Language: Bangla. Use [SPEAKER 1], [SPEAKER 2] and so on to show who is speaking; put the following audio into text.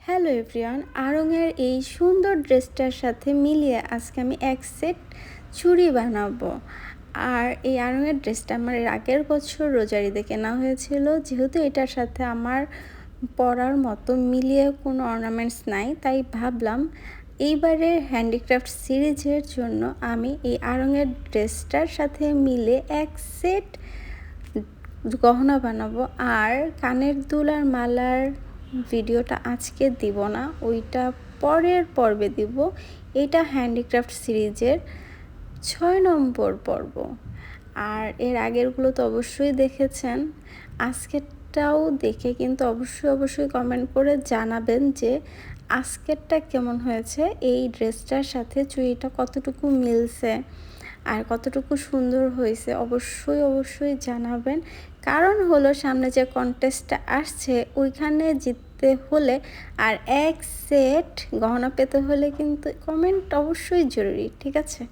[SPEAKER 1] হ্যালো এভরিওয়ান, আড়ংয়ের এই সুন্দর ড্রেসটার সাথে মিলিয়ে আজকে আমি এক সেট চুড়ি বানাবো। আর এই আড়ংয়ের ড্রেসটা আমার এর আগের বছর রোজার ঈদে কেনা হয়েছিল। যেহেতু এটার সাথে আমার পরার মতো মিলিয়ে কোনো অর্নামেন্টস নাই, তাই ভাবলাম এইবারের হ্যান্ডিক্রাফট সিরিজের জন্য আমি এই আড়ংয়ের ড্রেসটার সাথে মিলে এক সেট গহনা বানাবো। আর কানের দুল আর মালার ভিডিওটা আজকে দিব না, ওইটা পরের পর্বে দিব। এটা হ্যান্ডিক্রাফট সিরিজের 6 নম্বর পর্ব। আর এর আগেরগুলো তো অবশ্যই দেখেছেন, আজকেরটাও দেখে কিন্তু অবশ্যই কমেন্ট করে জানাবেন যে আজকেরটা কেমন হয়েছে, এই ড্রেসটার সাথে চুড়িটা কতটুকু মিলছে আর কতটুকু সুন্দর হয়েছে অবশ্যই জানাবেন। কারণ হলো সামনে যে কন্টেস্টটা আসছে ওইখানে জিততে হলে আর এক সেট গহনা পেতে হলে কিন্তু কমেন্ট অবশ্যই জরুরি, ঠিক আছে?